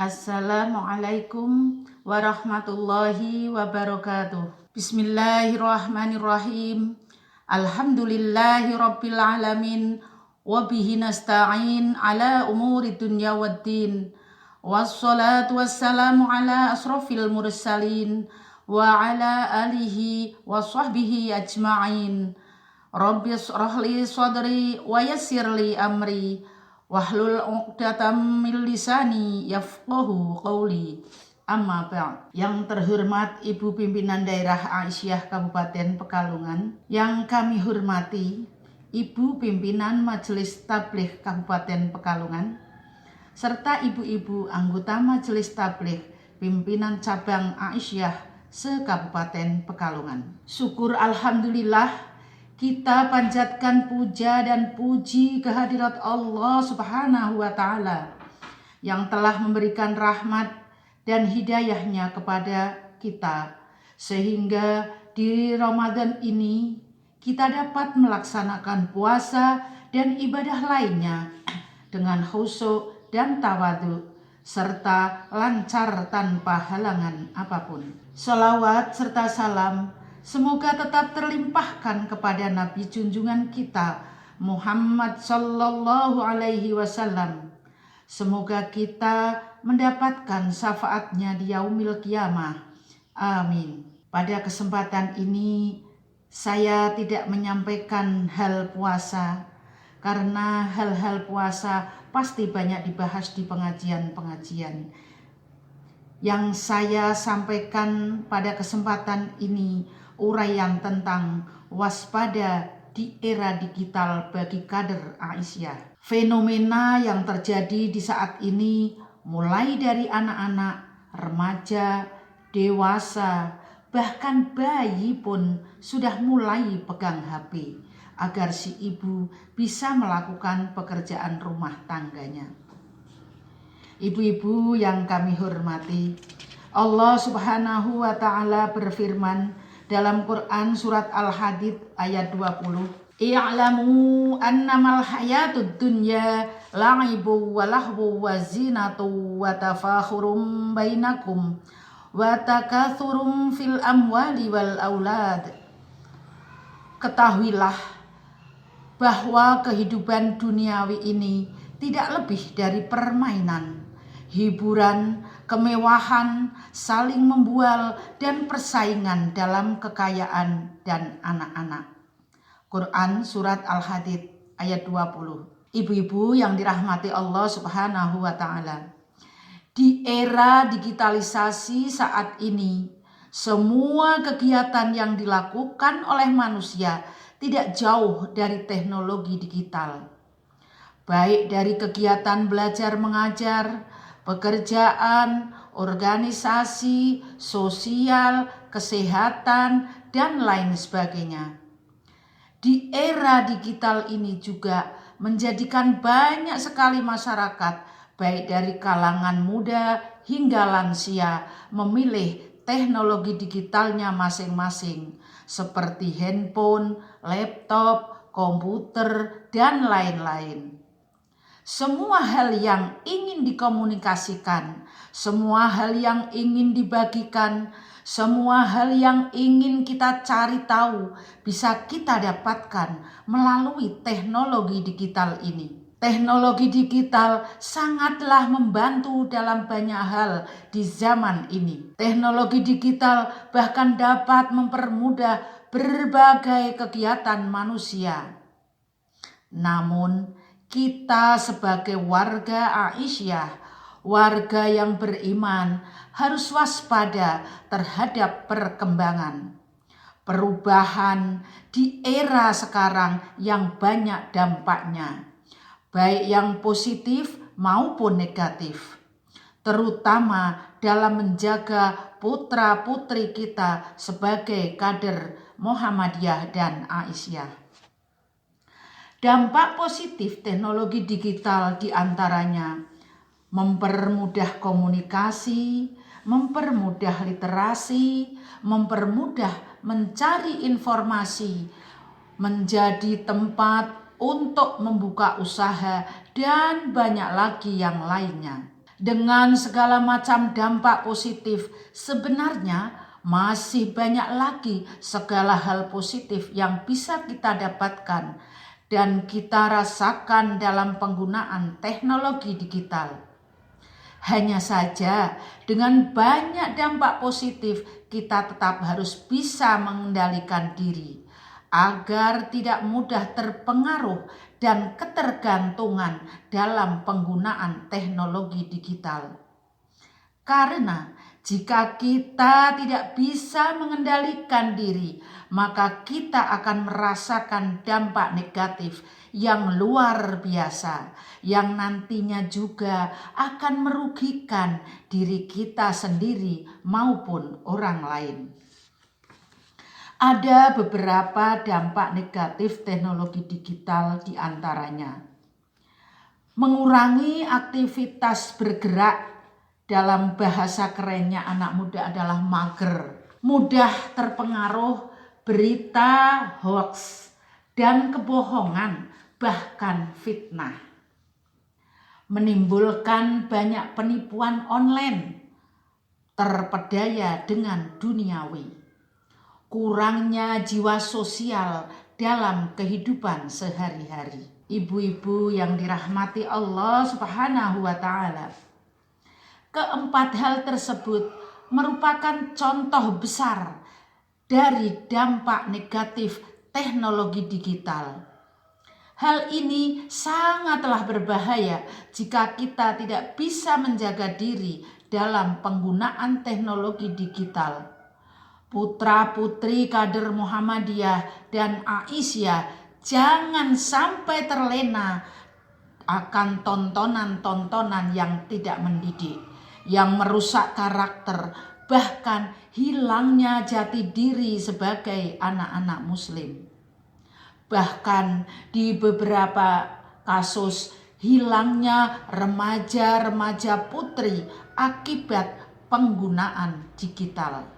Assalamualaikum warahmatullahi wabarakatuh. Bismillahirrahmanirrahim. Alhamdulillahi rabbil alamin. Wabihi nasta'in ala umuri dunya waddin. Wassalatu wassalamu ala asrafil mursalin. Wa ala alihi wa sahbihi ajma'in. Rabbi shrahli sadri wa yassirli amri. Wahlul 'uqdatam min lisani yafqahu qawli. Amma ba'd. Yang terhormat Ibu Pimpinan Daerah Aisyah Kabupaten Pekalongan, yang kami hormati Ibu Pimpinan Majelis Tabligh Kabupaten Pekalongan, serta ibu-ibu anggota Majelis Tabligh Pimpinan Cabang Aisyah se-Kabupaten Pekalongan. Syukur alhamdulillah, kita panjatkan puja dan puji kehadirat Allah Subhanahu wa Ta'ala yang telah memberikan rahmat dan hidayahnya kepada kita, sehingga di Ramadan ini kita dapat melaksanakan puasa dan ibadah lainnya dengan khusyuk dan tawadhu serta lancar tanpa halangan apapun. Shalawat serta salam semoga tetap terlimpahkan kepada Nabi junjungan kita Muhammad sallallahu alaihi wasallam. Semoga kita mendapatkan syafaatnya di yaumil qiyamah. Amin. Pada kesempatan ini saya tidak menyampaikan hal puasa, karena hal-hal puasa pasti banyak dibahas di pengajian-pengajian. Yang saya sampaikan pada kesempatan ini uraian tentang waspada di era digital bagi kader Aisyah. Fenomena yang terjadi di saat ini mulai dari anak-anak, remaja, dewasa, bahkan bayi pun sudah mulai pegang HP agar si ibu bisa melakukan pekerjaan rumah tangganya. Ibu-ibu yang kami hormati, Allah Subhanahu wa Ta'ala berfirman dalam Quran surat Al-Hadid ayat 20, "I'lamu annamal hayatud dunya la'ibu wa lahwu wa zinatu wa tafakhurum bainakum wa takathurum fil amwali wal aulad." Ketahuilah bahwa kehidupan duniawi ini tidak lebih dari permainan, hiburan, kemewahan, saling membual, dan persaingan dalam kekayaan dan anak-anak. Quran Surat Al-Hadid ayat 20. Ibu-ibu yang dirahmati Allah Subhanahu wa Ta'ala, di era digitalisasi saat ini, semua kegiatan yang dilakukan oleh manusia tidak jauh dari teknologi digital. Baik dari kegiatan belajar mengajar, pekerjaan, organisasi, sosial, kesehatan, dan lain sebagainya. Di era digital ini juga menjadikan banyak sekali masyarakat, baik dari kalangan muda hingga lansia, memilih teknologi digitalnya masing-masing, seperti handphone, laptop, komputer, dan lain-lain. Semua hal yang ingin dikomunikasikan, semua hal yang ingin dibagikan, semua hal yang ingin kita cari tahu bisa kita dapatkan melalui teknologi digital ini. Teknologi digital sangatlah membantu dalam banyak hal di zaman ini. Teknologi digital bahkan dapat mempermudah berbagai kegiatan manusia. Namun, kita sebagai warga Aisyah, warga yang beriman, harus waspada terhadap perkembangan, perubahan di era sekarang yang banyak dampaknya, baik yang positif maupun negatif, terutama dalam menjaga putra-putri kita sebagai kader Muhammadiyah dan Aisyah. Dampak positif teknologi digital diantaranya mempermudah komunikasi, mempermudah literasi, mempermudah mencari informasi, menjadi tempat untuk membuka usaha, dan banyak lagi yang lainnya. Dengan segala macam dampak positif, sebenarnya masih banyak lagi segala hal positif yang bisa kita dapatkan dan kita rasakan dalam penggunaan teknologi digital. Hanya saja dengan banyak dampak positif, kita tetap harus bisa mengendalikan diri agar tidak mudah terpengaruh dan ketergantungan dalam penggunaan teknologi digital. Karena jika kita tidak bisa mengendalikan diri, maka kita akan merasakan dampak negatif yang luar biasa, yang nantinya juga akan merugikan diri kita sendiri maupun orang lain. Ada beberapa dampak negatif teknologi digital, di antaranya mengurangi aktivitas bergerak, dalam bahasa kerennya anak muda adalah mager, mudah terpengaruh berita hoax dan kebohongan, bahkan fitnah, menimbulkan banyak penipuan online, terpedaya dengan duniawi, kurangnya jiwa sosial dalam kehidupan sehari-hari. Ibu-ibu yang dirahmati Allah Subhanahu wa Ta'ala, keempat hal tersebut merupakan contoh besar dari dampak negatif teknologi digital. Hal ini sangatlah berbahaya jika kita tidak bisa menjaga diri dalam penggunaan teknologi digital. Putra-putri kader Muhammadiyah dan Aisyah jangan sampai terlena akan tontonan-tontonan yang tidak mendidik, yang merusak karakter, bahkan hilangnya jati diri sebagai anak-anak muslim. Bahkan di beberapa kasus hilangnya remaja-remaja putri akibat penggunaan digital.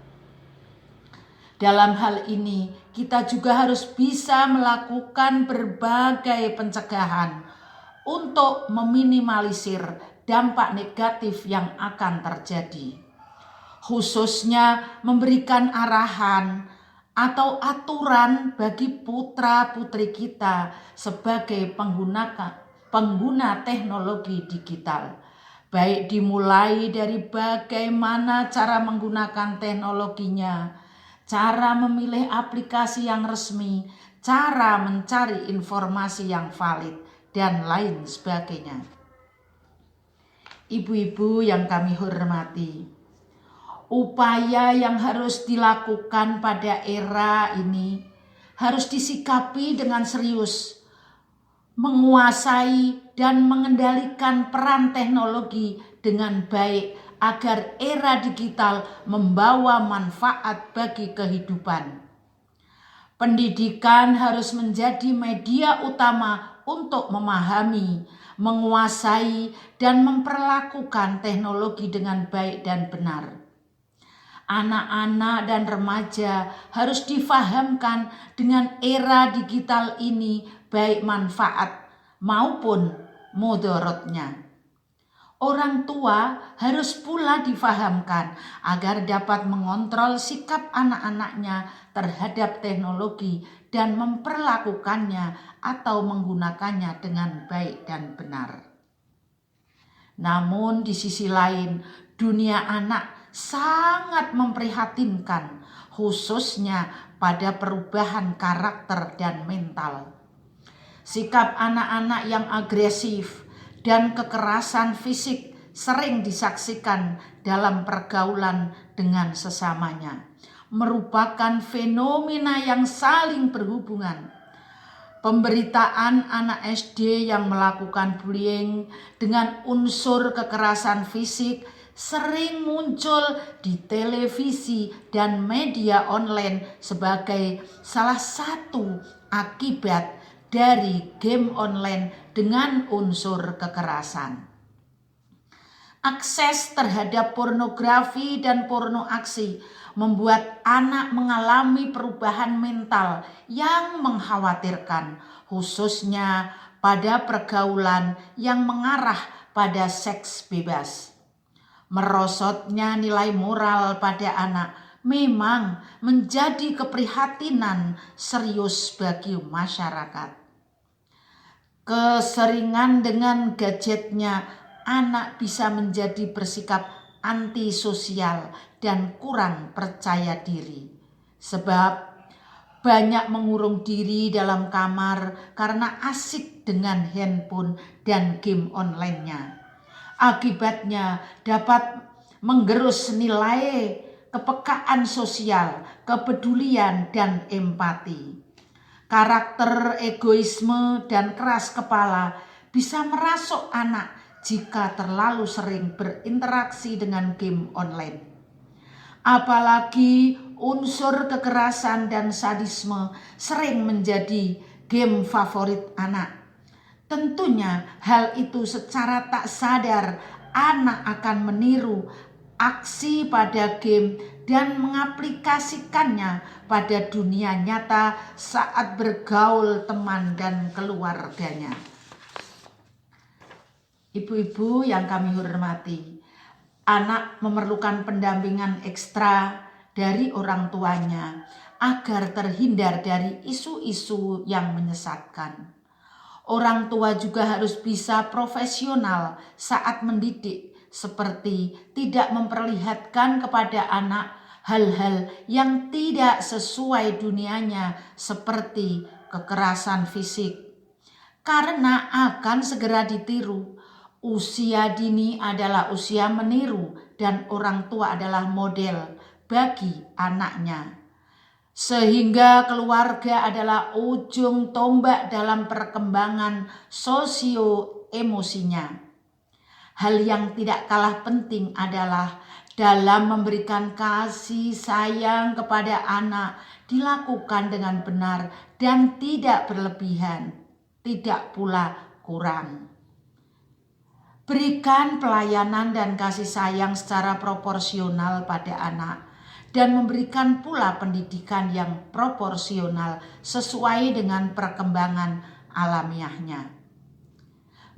Dalam hal ini, kita juga harus bisa melakukan berbagai pencegahan untuk meminimalisir dampak negatif yang akan terjadi. Khususnya memberikan arahan atau aturan bagi putra-putri kita sebagai pengguna teknologi digital. Baik dimulai dari bagaimana cara menggunakan teknologinya, cara memilih aplikasi yang resmi, cara mencari informasi yang valid, dan lain sebagainya. Ibu-ibu yang kami hormati, upaya yang harus dilakukan pada era ini harus disikapi dengan serius, menguasai dan mengendalikan peran teknologi dengan baik agar era digital membawa manfaat bagi kehidupan. Pendidikan harus menjadi media utama untuk memahami, menguasai, dan memperlakukan teknologi dengan baik dan benar. Anak-anak dan remaja harus difahamkan dengan era digital ini baik manfaat maupun mudaratnya. Orang tua harus pula difahamkan agar dapat mengontrol sikap anak-anaknya terhadap teknologi dan memperlakukannya atau menggunakannya dengan baik dan benar. Namun di sisi lain, dunia anak sangat memprihatinkan, khususnya pada perubahan karakter dan mental. Sikap anak-anak yang agresif dan kekerasan fisik sering disaksikan dalam pergaulan dengan sesamanya, merupakan fenomena yang saling berhubungan. Pemberitaan anak SD yang melakukan bullying dengan unsur kekerasan fisik sering muncul di televisi dan media online sebagai salah satu akibat dari game online dengan unsur kekerasan. Akses terhadap pornografi dan porno aksi membuat anak mengalami perubahan mental yang mengkhawatirkan, khususnya pada pergaulan yang mengarah pada seks bebas. Merosotnya nilai moral pada anak memang menjadi keprihatinan serius bagi masyarakat. Keseringan dengan gadgetnya, anak bisa menjadi bersikap antisosial dan kurang percaya diri. Sebab banyak mengurung diri dalam kamar karena asik dengan handphone dan game online-nya. Akibatnya dapat menggerus nilai kepekaan sosial, kepedulian, dan empati. Karakter egoisme dan keras kepala bisa merasuk anak jika terlalu sering berinteraksi dengan game online. Apalagi unsur kekerasan dan sadisme sering menjadi game favorit anak. Tentunya hal itu secara tak sadar anak akan meniru aksi pada game dan mengaplikasikannya pada dunia nyata saat bergaul teman dan keluarganya. Ibu-ibu yang kami hormati, anak memerlukan pendampingan ekstra dari orang tuanya agar terhindar dari isu-isu yang menyesatkan. Orang tua juga harus bisa profesional saat mendidik, seperti tidak memperlihatkan kepada anak hal-hal yang tidak sesuai dunianya seperti kekerasan fisik, karena akan segera ditiru. Usia dini adalah usia meniru dan orang tua adalah model bagi anaknya. Sehingga keluarga adalah ujung tombak dalam perkembangan sosio-emosinya. Hal yang tidak kalah penting adalah dalam memberikan kasih sayang kepada anak dilakukan dengan benar dan tidak berlebihan, tidak pula kurang. Berikan pelayanan dan kasih sayang secara proporsional pada anak dan memberikan pula pendidikan yang proporsional sesuai dengan perkembangan alamiahnya.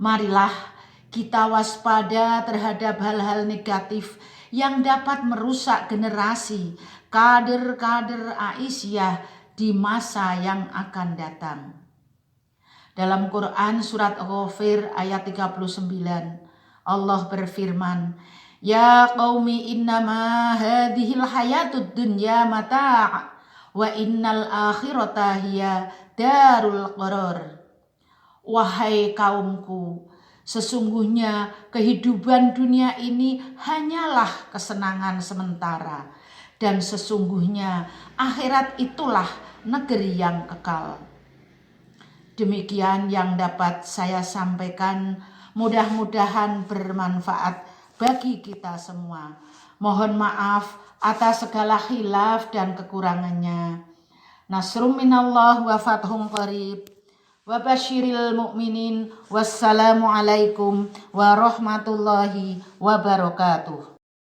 Marilah kita waspada terhadap hal-hal negatif yang dapat merusak generasi kader-kader Aisyah di masa yang akan datang. Dalam Quran surat Ghafir ayat 39, Allah berfirman, Ya qaumi innama hadhil hayatud dunya mata' wa innal akhirata hiya darul qarar. Wahai kaumku, sesungguhnya kehidupan dunia ini hanyalah kesenangan sementara dan sesungguhnya akhirat itulah negeri yang kekal. Demikian yang dapat saya sampaikan, mudah-mudahan bermanfaat bagi kita semua. Mohon maaf atas segala khilaf dan kekurangannya. Nasrum minallah wa fathun qarib. Wa basyiril mu'minin. Wassalamualaikum warahmatullahi wabarakatuh.